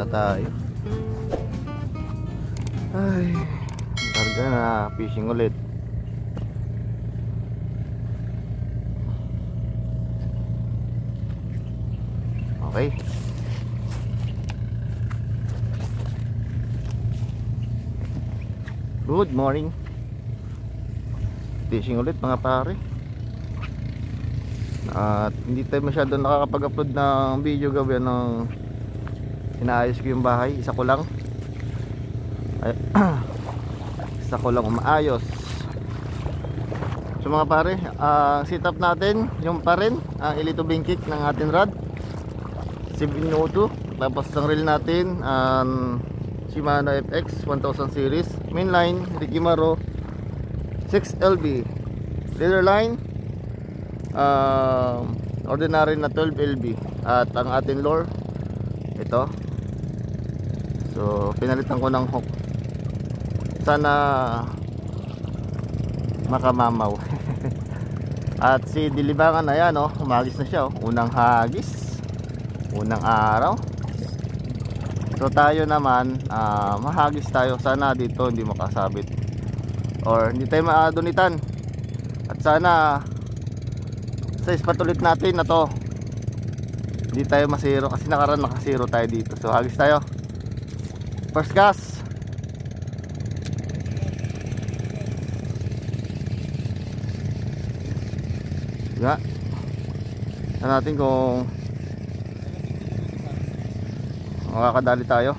na tayo. Ay, karga na, fishing ulit. Okay. Good morning. Fishing ulit mga pare. At hindi tayo masyado nakakapag-upload ng video gabi ng inaayos ko yung bahay. Isa ko lang. Ay, isa ko lang umaayos. So mga pare, sit up natin yung pa rin ang ilito bingkik ng ating rod 702. Tapos ang reel natin Shimano FX 1000 series, mainline Rikimaro 6LB, leader line ordinary na 12LB. At ang ating lure ito. So pinalitan ko ng hook, sana makamamaw. At si Dilibangan, ayan oh, humagis na siya oh. Unang hagis, unang araw. So tayo naman mahagis tayo, sana dito hindi makasabit or hindi tayo maadunitan. At sana sa spot ulit natin na to hindi tayo masiro, kasi nakaraan nakasiro tayo dito. So hagis tayo, first cast. Ya, tignan natin kung makakadali tayo.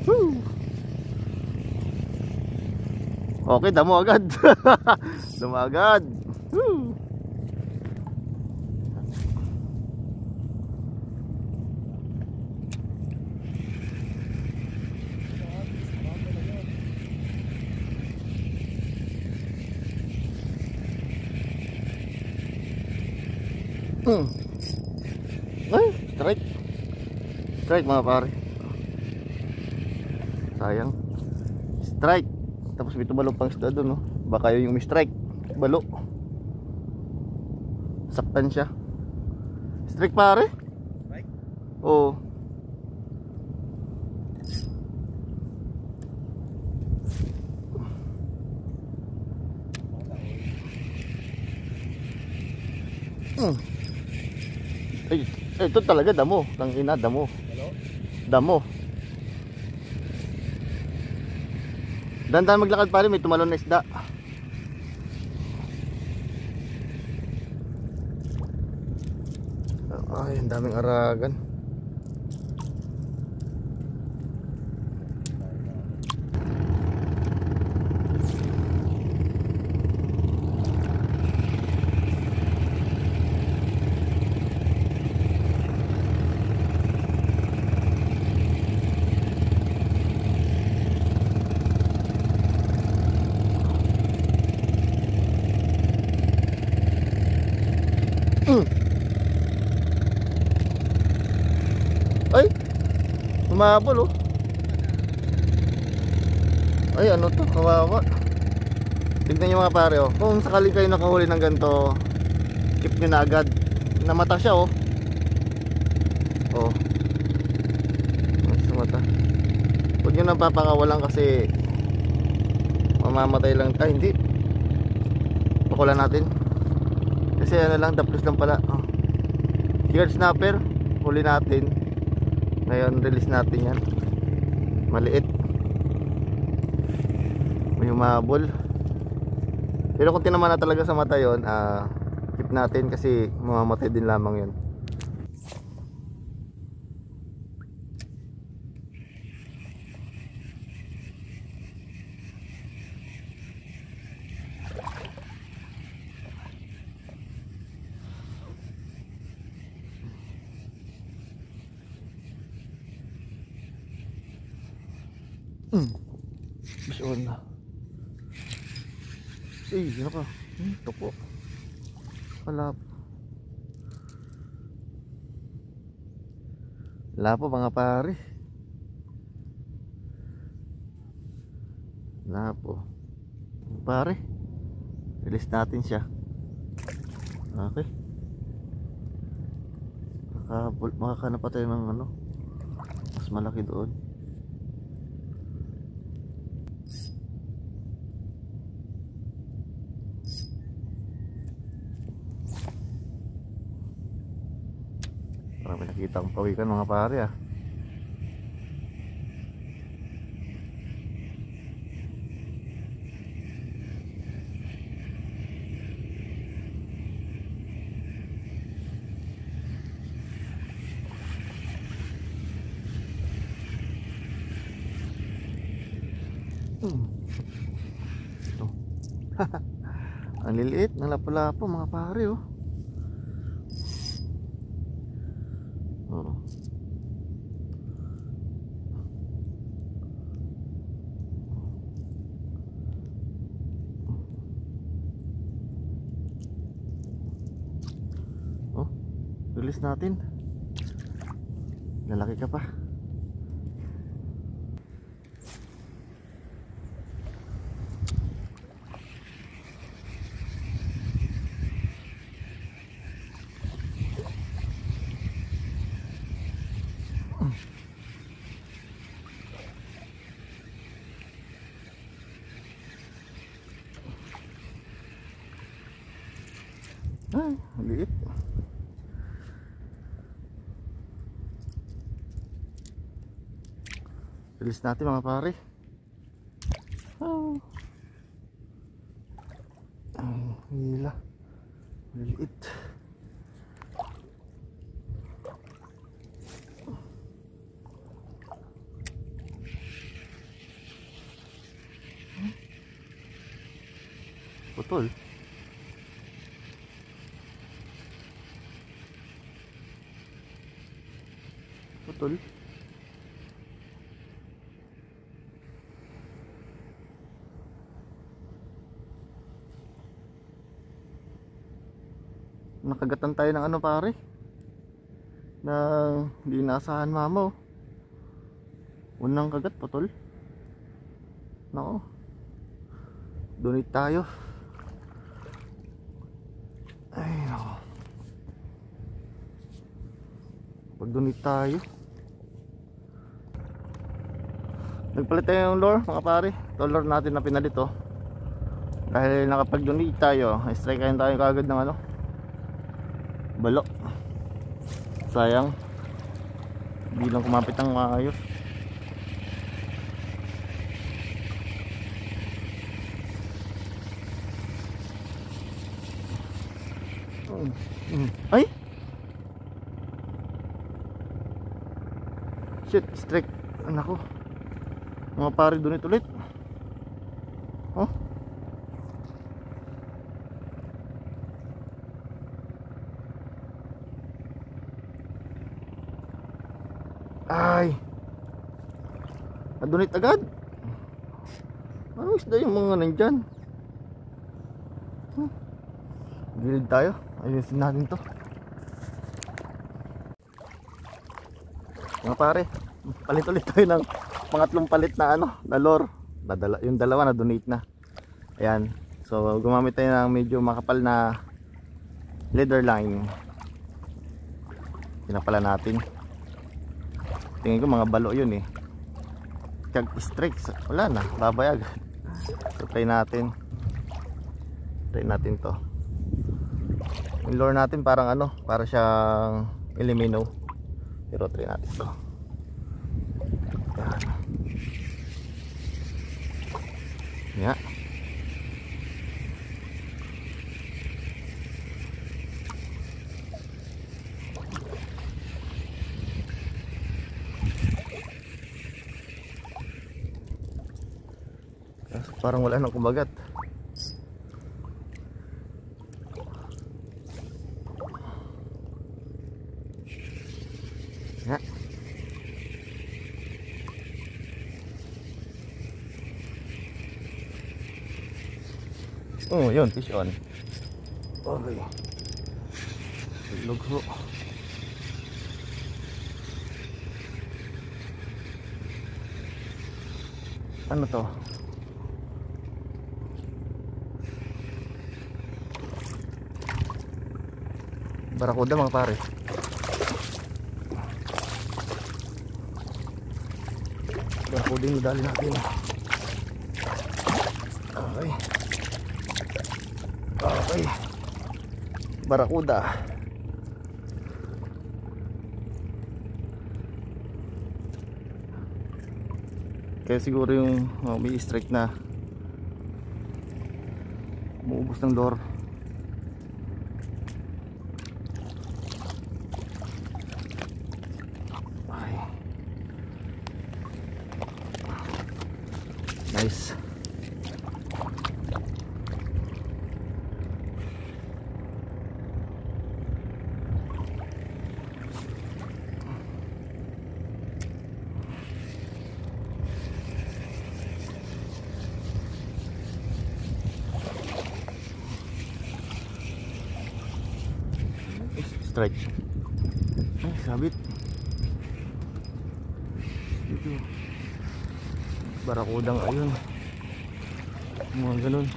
Woo! Okay, damo agad. Damo agad. Woo! Ay, strike mga pare. Sayang, strike. Tapos may tumalo pang isda doon, no? Baka yun yung may strike, balo. Saktan siya. Strike pare. Strike? Oo. Ay, ito talaga damo. Tangina, damo. Hello? Damo. Dandan maglakad pare, may tumalon na isda. Ay, ang daming aragan. Ay, humabol oh. Ay, ano to, kawawa. Tignan nyo mga pare oh. Kung sakali kayo nakahuli ng ganito, keep nyo na agad. Namata siya oh. Oh, sa mata. Huwag nyo nang papakawalan kasi mamamatay lang. Ay, hindi. Pakulan natin. Kasi ano lang, daplos lang pala oh. Seagull snapper, huli natin. Ngayon release natin yan. Maliit, may humabol. Pero kung tinaman na talaga sa mata yun, keep natin kasi mamamatay din lamang yun. Bison na. Ano ka? Ito po. Wala po mga pare. Wala po pare. Release natin siya. Okay. Makakana pa tayo ng ano, mas malaki doon. Parang may nakita akong pawikan mga pare ah. Ito. Ang liliit ng lapu-lapu mga pare oh. Oh, release natin. Lalaki ka pa. Ay, liit. Release natin mga pare. Oh. Ang hila. Liit. Putol. Putol. Nakagatan tayo ng ano pare, na hindi naasahan mama oh. Unang kagat putol. Nako, donate tayo. Ay nako, pag donate tayo. Nagpalit tayo ng lure mga pare. Ito lure natin na pinalit oh. Dahil nakapag-donate tayo, strike kayo tayo kagad ng ano, balo. Sayang, hindi lang kumapit ang maayos. Ay! Shit, strike. Nako, mga pare, donate ulit. Oh, ay, nadonate agad. Ano isda yung mga nandyan? Gilid tayo, ayusin natin to mga pare. Palit ulit tayo ng pangatlong palit na ano, na lure. Yung dalawa na donate na. Ayan, so gumamit tayo ng medyo makapal na leather line. Pinapala natin. Tingin ko mga balo yun eh. Kag strikes, wala na, babayag. So try natin. Try natin to. Yung lure natin parang ano, para siyang elimino. Pero try natin to. Yan. Yeah. Parang wala nang kumagat. Ya. Oh, yun, fish on. Okay. Lugro. Ano to? Barakuda mga pare. Barakuda yung nadali natin. Okay. Okay. Barakuda. Kaya siguro yung may strike na umuubos ng lure. Okay. Nice. Strike. Ay, sabit. Dito. Barakudang ayun. Mga ganun.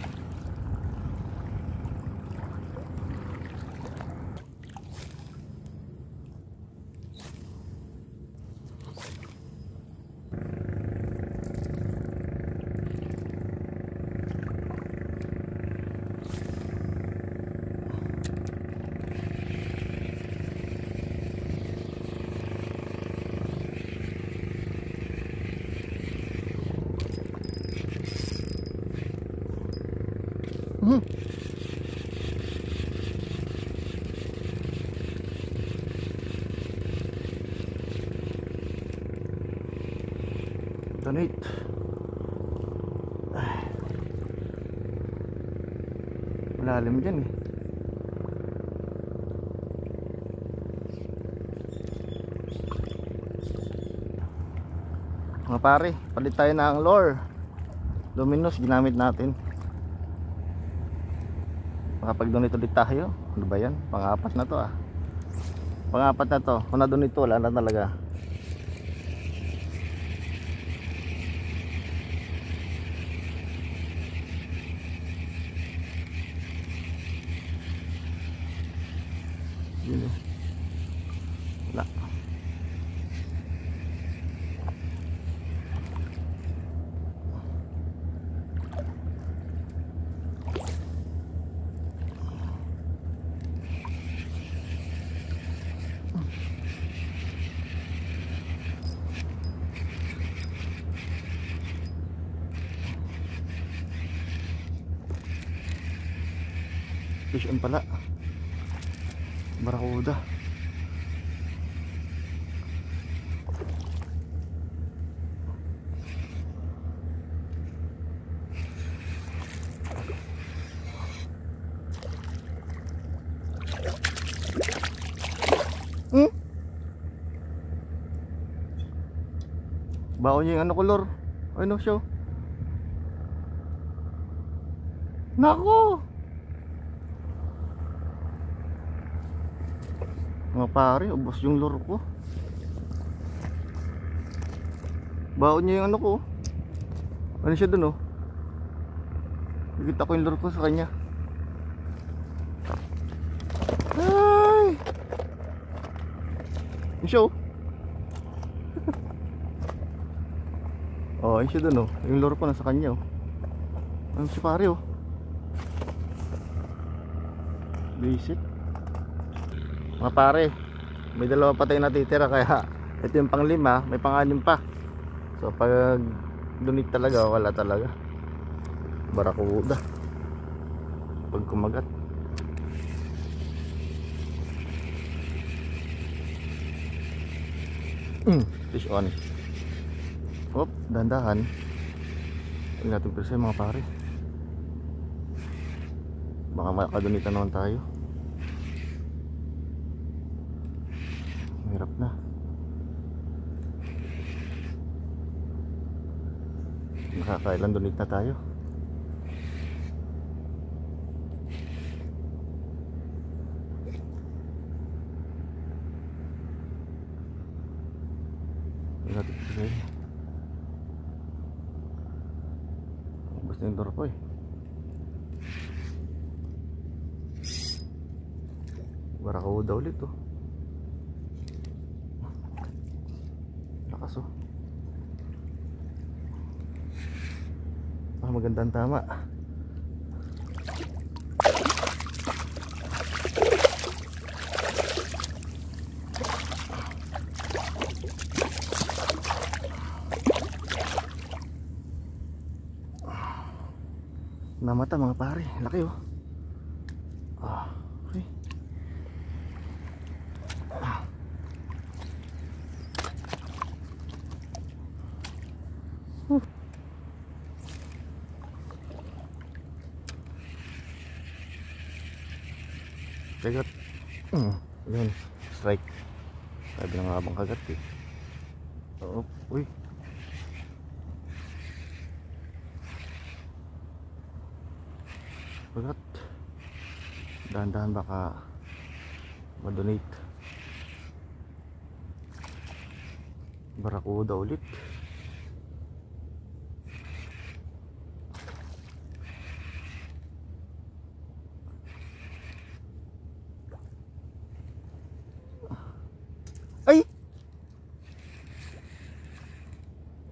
Donate. Malalim dyan eh. Mga pare, palit tayo ng lure. Luminous ginamit natin. Makapag-donate ulit tayo. Ano ba yan? Pang-apat na to ah. Pang-apat na to. Kung na-donate to, wala na talaga. Yun eh. Wala. Fish on pala. Barakuda. Baon niya yung ano color. Ano siya? Nako! Mga pare, ubos yung lure ko. Baon niya yung ano ko. Ano siya dun oh. Nakita ko yung lure ko sa kanya. Ay! Yung siya oh. Oh, yung siya dun oh. Yung lure ko nasa kanya oh. Ano si pare oh. Basic. Mga pare, may dalawa pa tayong natitira, kaya ito yung pang-5, may pang-6 pa. So pag donate talaga, wala talaga. Barakuda pag kumagat. Fish on. Hop, dandahan. Huwag natin presa mga pare. Baka makadonate naman tayo. Hirap na. Nakakailan donate na tayo. Basta yung door ko eh. Barakuda ulit oh. Lakas oh. magandang tama. Namata mga pare, laki oh. Okay. Kagat. Yun, strike. Sabi na nga bang kagat eh. Oh, uy. Kagat. Dahan-dahan baka ma-donate. Barakuda ulit. Ay!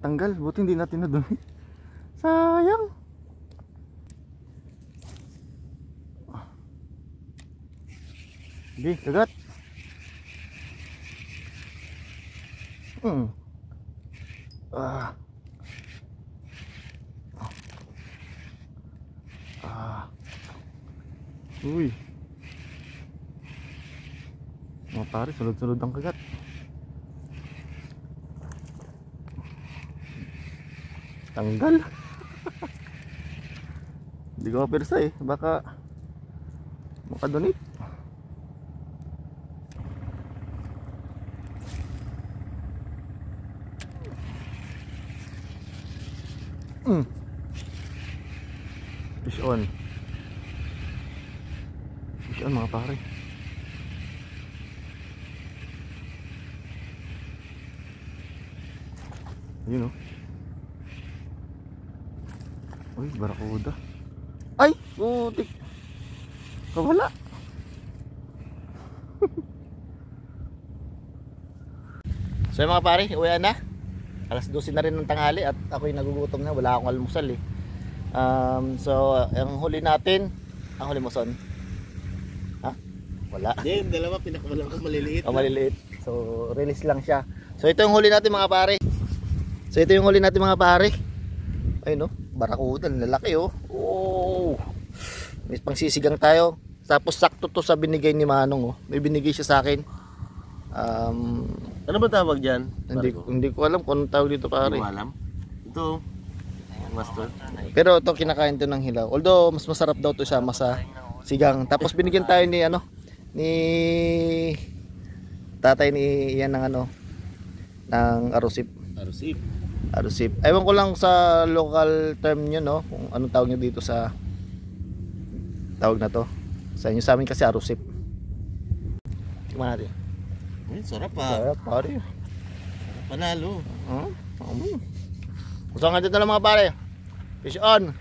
Tanggal, buti hindi natin na-donate. Sayang. Sige, kagat. Ah. Uy. Mga pare, sunod-sunod ang kagat. Tanggal. Hindi ko mapersa eh. Baka makadonate. Fish on. Fish on mga pare. Yun oh. Uy, barakuda. Ay, putik. Kawala. So mga pare, uwian na. Alas 12 na rin ng tanghali at ako'y nagugutom na, wala akong almusal eh. So ang huli natin, ang huli mo son? Ha? Wala. Hindi, yung dalawa pinakawalan ko maliliit. Oh, maliliit. So release lang siya. So ito yung huli natin mga pare. Ayun no, barakuda, lalaki oh. Oh. May pangsisigang tayo. Tapos sakto to sa binigay ni Manong oh. May binigay siya sa akin. Ano ba tawag dyan? Hindi ko alam kung anong tawag dito pare. Hindi mo alam? Ito, master. Pero ito kinakain to ng hilaw. Although mas masarap daw to sama sa sigang. Tapos binigyan tayo ni ni tatay ni yan ng ng arusip. Arusip. Ewan ko lang sa local term nyo no, kung anong tawag nyo dito sa tawag na to. Sa inyo, sa amin kasi arusip. Tingnan natin. Sarap pa. Sarap pare. Panalo. Gusto nga dito lang mga pare. Fish on.